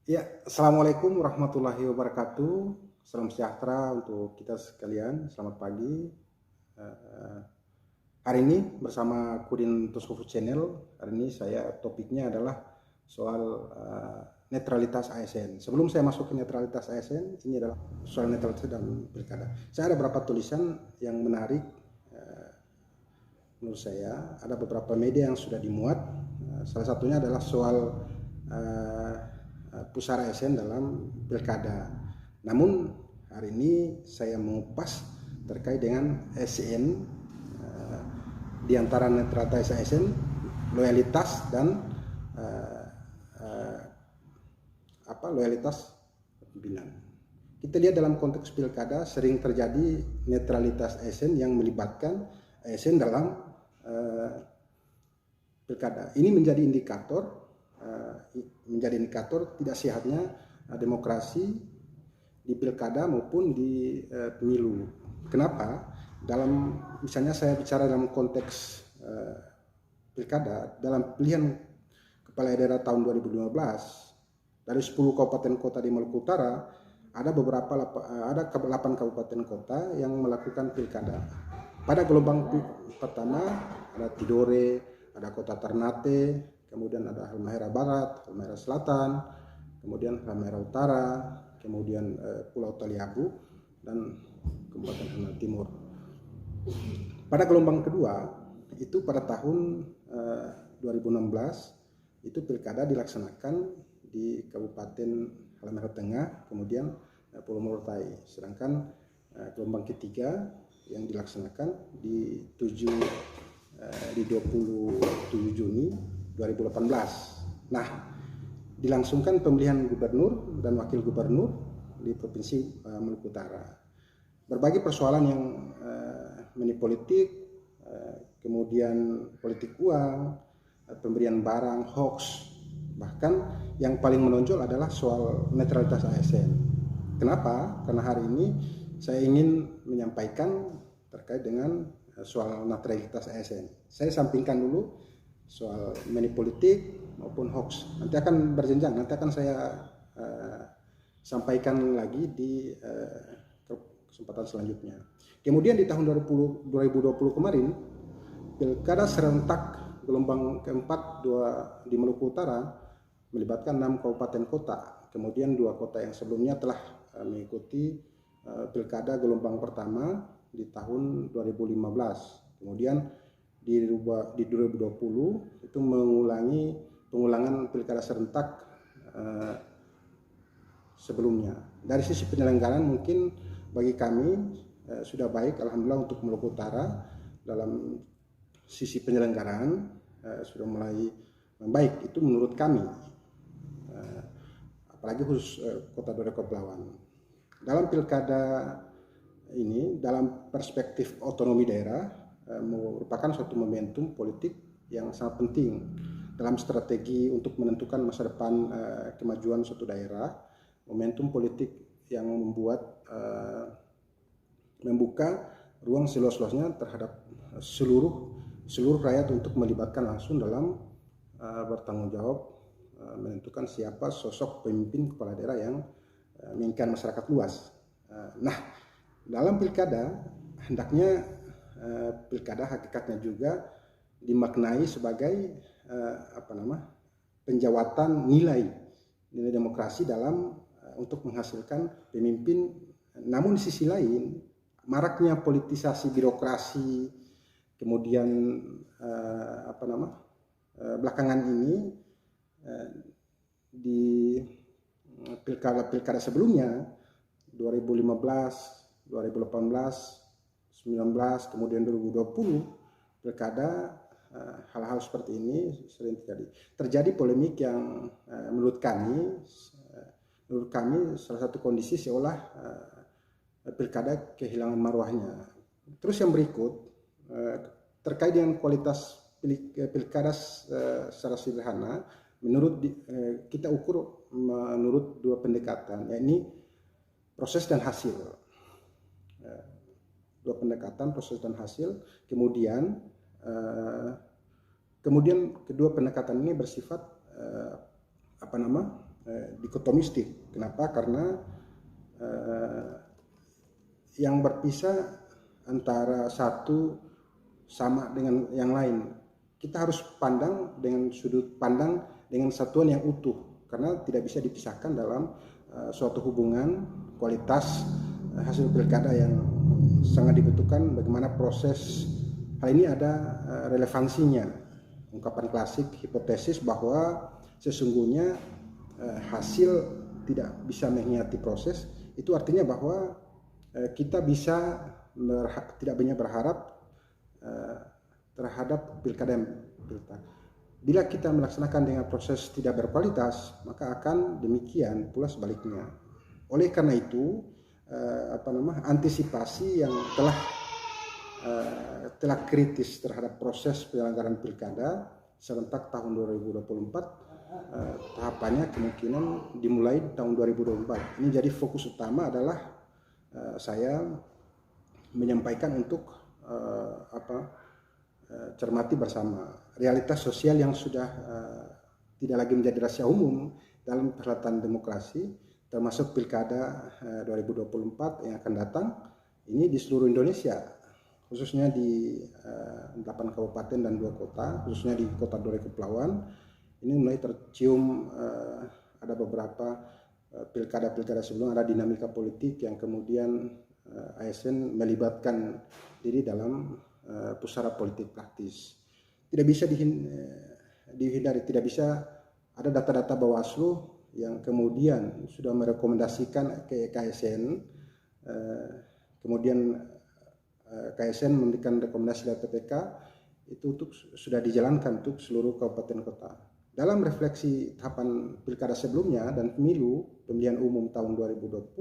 Ya, Assalamualaikum warahmatullahi wabarakatuh. Salam sejahtera untuk kita sekalian. Selamat pagi. Eh, Hari ini bersama Kudin Toskofu Channel. Hari ini topiknya adalah soal netralitas ASN. Sebelum saya masuk ke netralitas ASN, ini adalah soal netralitas dan pilkada. Saya ada beberapa tulisan yang menarik menurut saya. Ada beberapa media yang sudah dimuat. Salah satunya adalah soal pusara ASN dalam pilkada. Namun hari ini saya mengupas terkait dengan ASN, di antara netralitas ASN, loyalitas dan loyalitas pimpinan. Kita lihat dalam konteks pilkada sering terjadi netralitas ASN yang melibatkan ASN dalam pilkada. Ini menjadi indikator tidak sehatnya demokrasi di pilkada maupun di pemilu. Kenapa? Misalnya saya bicara dalam konteks pilkada, dalam pilihan kepala daerah tahun 2015, dari 10 kabupaten kota di Maluku Utara, ada 8 kabupaten kota yang melakukan pilkada. Pada gelombang pertama ada Tidore, ada Kota Ternate, kemudian ada Halmahera Barat, Halmahera Selatan, kemudian Halmahera Utara, kemudian Pulau Taliabu, dan Kabupaten Halmahera Timur. Pada gelombang kedua, itu pada tahun 2016, itu pilkada dilaksanakan di Kabupaten Halmahera Tengah, kemudian Pulau Morotai. Sedangkan gelombang ketiga yang dilaksanakan di 27 Juni 2018. Nah, dilangsungkan pemilihan gubernur dan wakil gubernur di Provinsi Maluku Utara. Berbagai persoalan yang manipolitik, kemudian politik uang, pemberian barang, hoax, bahkan yang paling menonjol adalah soal netralitas ASN. Kenapa? Karena hari ini saya ingin menyampaikan terkait dengan soal netralitas ASN. Saya sampingkan dulu soal manipolitik maupun hoax. Nanti akan berjenjang, nanti akan saya sampaikan lagi di kesempatan selanjutnya. Kemudian di tahun 2020 kemarin, pilkada serentak gelombang keempat di Maluku Utara melibatkan 6 kabupaten kota. Kemudian 2 kota yang sebelumnya telah mengikuti pilkada gelombang pertama di tahun 2015. Kemudian di 2020 itu mengulangi pengulangan pilkada serentak sebelumnya. Dari sisi penyelenggaraan mungkin bagi kami sudah baik, alhamdulillah, untuk Maluku Utara. Dalam sisi penyelenggaraan sudah mulai membaik, itu menurut kami, apalagi khusus Kota Dora Kepulauan. Dalam pilkada ini, dalam perspektif otonomi daerah, merupakan suatu momentum politik yang sangat penting dalam strategi untuk menentukan masa depan kemajuan suatu daerah. Momentum politik yang membuka ruang seluas-luasnya terhadap seluruh rakyat untuk melibatkan langsung dalam bertanggung jawab menentukan siapa sosok pemimpin kepala daerah yang menginginkan masyarakat luas. Nah, dalam pilkada hendaknya pilkada hakikatnya juga dimaknai sebagai penjawatan nilai demokrasi dalam untuk menghasilkan pemimpin. Namun di sisi lain, maraknya politisasi birokrasi, kemudian belakangan ini di pilkada sebelumnya 2015, 2018, 19, kemudian 2020 pilkada, hal-hal seperti ini sering terjadi polemik yang menurut kami salah satu kondisi seolah pilkada kehilangan marwahnya. Terus yang berikut terkait dengan kualitas pilkada secara sederhana, kita ukur menurut 2 pendekatan, yakni proses dan hasil. 2 pendekatan, proses dan hasil. Kemudian kedua pendekatan ini bersifat dikotomistik. Kenapa? Karena yang berpisah antara satu sama dengan yang lain. Kita harus pandang dengan sudut pandang dengan satuan yang utuh, karena tidak bisa dipisahkan dalam suatu hubungan kualitas hasil pilkada yang sangat dibutuhkan. Bagaimana proses hal ini ada relevansinya. Ungkapan klasik hipotesis bahwa sesungguhnya hasil tidak bisa mengkhianati proses, itu artinya bahwa kita bisa tidak banyak berharap terhadap pilkada. Bila kita melaksanakan dengan proses tidak berkualitas, maka akan demikian pula sebaliknya. Oleh karena itu, antisipasi yang telah kritis terhadap proses penyelenggaraan pilkada serentak tahun 2024, tahapannya kemungkinan dimulai tahun 2024. Ini jadi fokus utama adalah saya menyampaikan untuk cermati bersama realitas sosial yang sudah tidak lagi menjadi rahasia umum dalam perhelatan demokrasi, termasuk pilkada 2024 yang akan datang ini di seluruh Indonesia, khususnya di 8 kabupaten dan 2 kota, khususnya di kota Dore Kepulauan. Ini mulai tercium ada beberapa pilkada-pilkada sebelum ada dinamika politik yang kemudian ASN melibatkan diri dalam pusara politik praktis. Tidak bisa dihindari, tidak bisa ada data-data Bawaslu yang kemudian sudah merekomendasikan ke KSN, kemudian KSN memberikan rekomendasi dari PPK, itu sudah dijalankan untuk seluruh kabupaten kota. Dalam refleksi tahapan pilkada sebelumnya dan pemilihan umum tahun 2020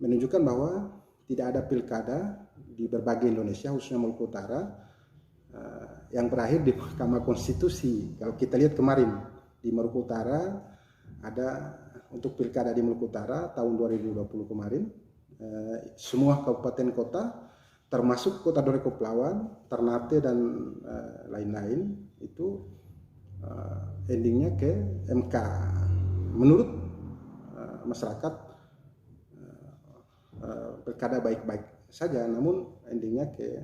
menunjukkan bahwa tidak ada pilkada di berbagai Indonesia, khususnya Maluku Utara, yang berakhir di Mahkamah Konstitusi. Kalau kita lihat kemarin di Maluku Utara, ada untuk pilkada di Maluku Utara tahun 2020 kemarin, semua kabupaten kota, termasuk kota Dore Kepulauan, Ternate dan lain-lain, itu endingnya ke MK. Menurut masyarakat, pilkada baik-baik saja, namun endingnya ke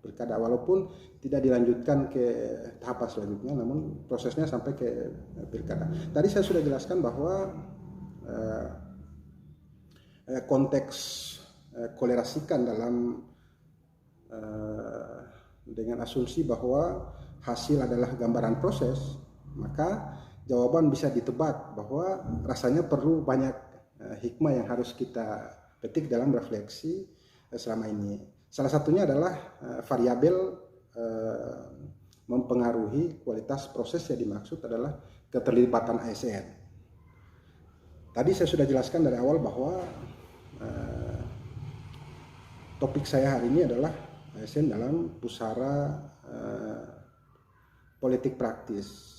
pilkada, walaupun tidak dilanjutkan ke tahapan selanjutnya, namun prosesnya sampai ke pilkada. Tadi saya sudah jelaskan bahwa konteks kolerasikan dalam dengan asumsi bahwa hasil adalah gambaran proses, maka jawaban bisa ditebak bahwa rasanya perlu banyak hikmah yang harus kita petik dalam refleksi selama ini. Salah satunya adalah variabel mempengaruhi kualitas proses yang dimaksud adalah keterlibatan ASN. Tadi saya sudah jelaskan dari awal bahwa topik saya hari ini adalah ASN dalam pusara politik praktis.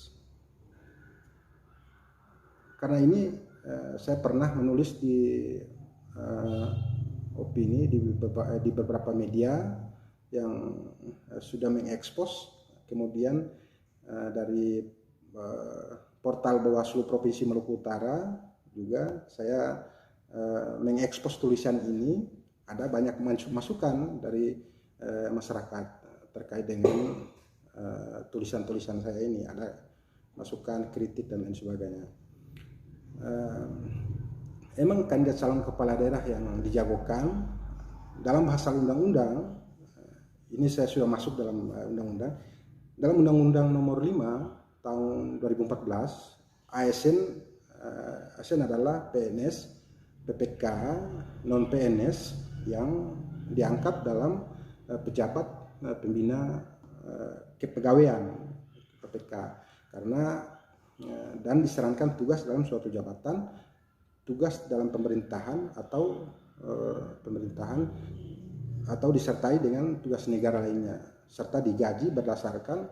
Karena ini saya pernah menulis di opini di beberapa media yang sudah mengekspos, kemudian dari portal Bawaslu Provinsi Maluku Utara juga saya mengekspos tulisan ini. Ada banyak masukan dari masyarakat terkait dengan tulisan-tulisan saya ini, ada masukan, kritik dan lain sebagainya. Emang kandidat calon kepala daerah yang dijagokan dalam bahasa undang-undang, ini saya sudah masuk dalam undang-undang. Dalam Undang-Undang Nomor 5 tahun 2014, ASN adalah PNS, PPK, non PNS yang diangkat dalam pejabat pembina kepegawaian PPK, karena dan disarankan tugas dalam suatu jabatan, tugas dalam pemerintahan atau disertai dengan tugas negara lainnya, serta digaji berdasarkan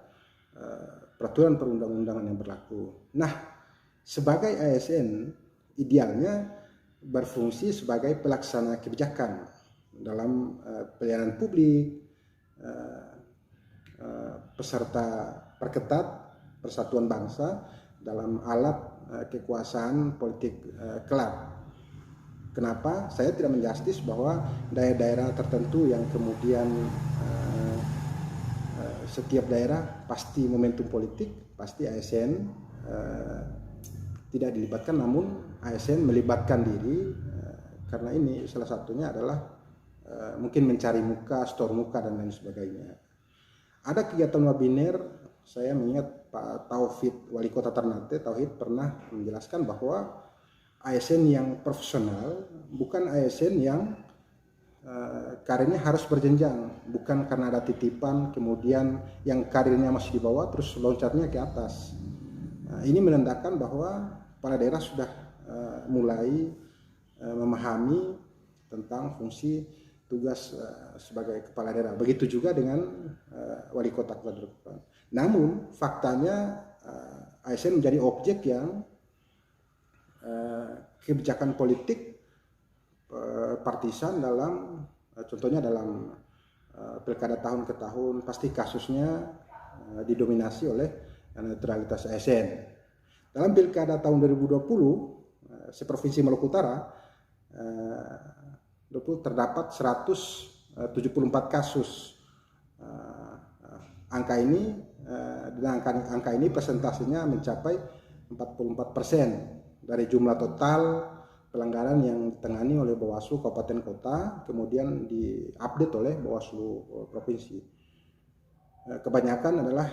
peraturan perundang-undangan yang berlaku. Nah, sebagai ASN idealnya berfungsi sebagai pelaksana kebijakan dalam pelayanan publik, peserta perketat persatuan bangsa dalam alat kekuasaan politik kelak. Kenapa? Saya tidak menjustis bahwa daerah-daerah tertentu yang kemudian setiap daerah pasti momentum politik, pasti ASN tidak dilibatkan, namun ASN melibatkan diri karena ini salah satunya adalah mungkin mencari muka, store muka dan lain sebagainya. Ada kegiatan webinar, saya mengingat Pak Tauhid, Wali Kota Ternate, Tauhid pernah menjelaskan bahwa ASN yang profesional bukan ASN yang karirnya harus berjenjang, bukan karena ada titipan kemudian yang karirnya masih di bawah terus loncatnya ke atas. Ini menandakan bahwa kepala daerah sudah mulai memahami tentang fungsi tugas sebagai kepala daerah. Begitu juga dengan wali kota Balikpapan. Namun faktanya ASN menjadi objek yang kebijakan politik partisan dalam, contohnya dalam pilkada tahun ke tahun pasti kasusnya didominasi oleh netralitas ASN. Dalam pilkada tahun 2020 seprovinsi Maluku Utara terdapat 174 kasus. Angka ini dengan angka ini persentasenya mencapai 44% dari jumlah total pelanggaran yang ditangani oleh Bawaslu Kabupaten Kota, kemudian diupdate oleh Bawaslu Provinsi. Kebanyakan adalah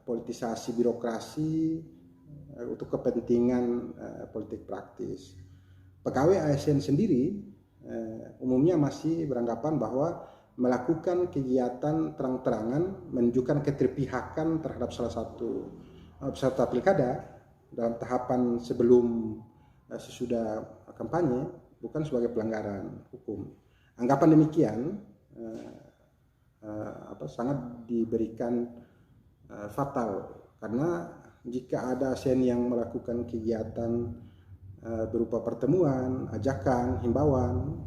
politisasi birokrasi untuk kepentingan politik praktis. Pegawai ASN sendiri umumnya masih beranggapan bahwa melakukan kegiatan terang-terangan menunjukkan keterpihakan terhadap salah satu peserta pilkada dalam tahapan sebelum sesudah kampanye bukan sebagai pelanggaran hukum. Anggapan demikian sangat diberikan fatal, karena jika ada ASN yang melakukan kegiatan berupa pertemuan, ajakan, himbauan,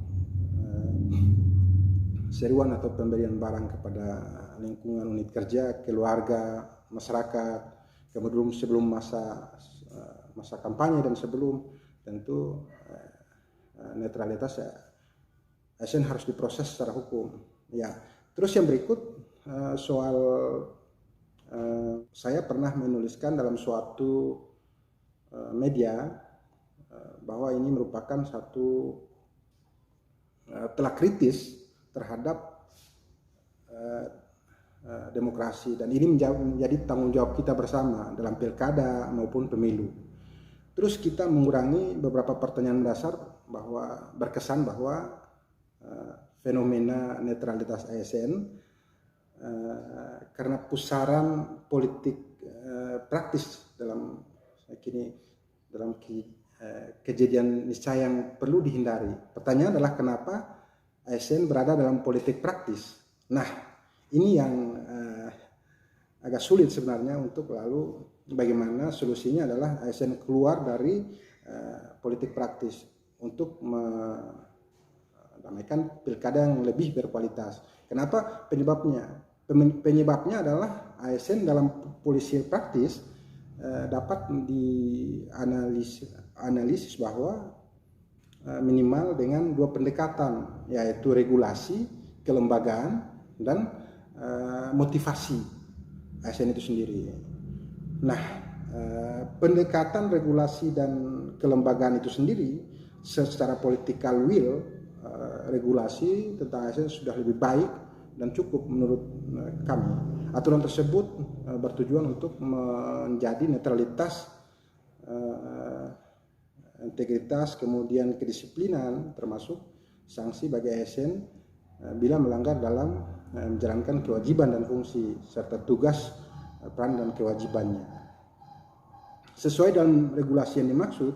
seruan atau pemberian barang kepada lingkungan unit kerja, keluarga, masyarakat, kemudian sebelum masa kampanye dan sebelum, tentu netralitas ASN harus diproses secara hukum. Ya, terus yang berikut soal saya pernah menuliskan dalam suatu media bahwa ini merupakan satu telah kritis terhadap demokrasi, dan ini menjadi tanggung jawab kita bersama dalam pilkada maupun pemilu. Terus kita mengurangi beberapa pertanyaan dasar bahwa berkesan bahwa fenomena netralitas ASN karena pusaran politik praktis dalam kejadian niscaya yang perlu dihindari. Pertanyaan adalah kenapa ASN berada dalam politik praktis. Nah, ini yang agak sulit sebenarnya untuk lalu bagaimana solusinya adalah ASN keluar dari politik praktis untuk mendamaikan pilkada yang lebih berkualitas. Kenapa? Penyebabnya adalah ASN dalam polisi praktis dapat dianalisis bahwa minimal dengan dua pendekatan, yaitu regulasi, kelembagaan, dan motivasi ASN itu sendiri. Nah, pendekatan regulasi dan kelembagaan itu sendiri secara political will, regulasi tentang ASN sudah lebih baik dan cukup menurut kami. Aturan tersebut bertujuan untuk menjadi netralitas, integritas, kemudian kedisiplinan, termasuk sanksi bagi ASN bila melanggar dalam menjalankan kewajiban dan fungsi serta tugas, peran dan kewajibannya. Sesuai dalam regulasi yang dimaksud,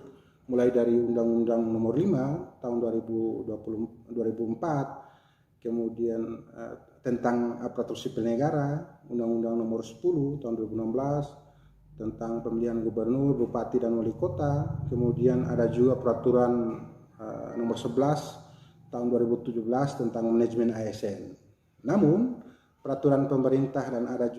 mulai dari Undang-Undang Nomor 5 tahun 2004, kemudian tentang aparatur sipil negara, Undang-Undang Nomor 10 tahun 2016 tentang pemilihan gubernur, bupati dan wali kota, kemudian ada juga peraturan nomor 11 tahun 2017 tentang manajemen ASN. Namun peraturan pemerintah dan ada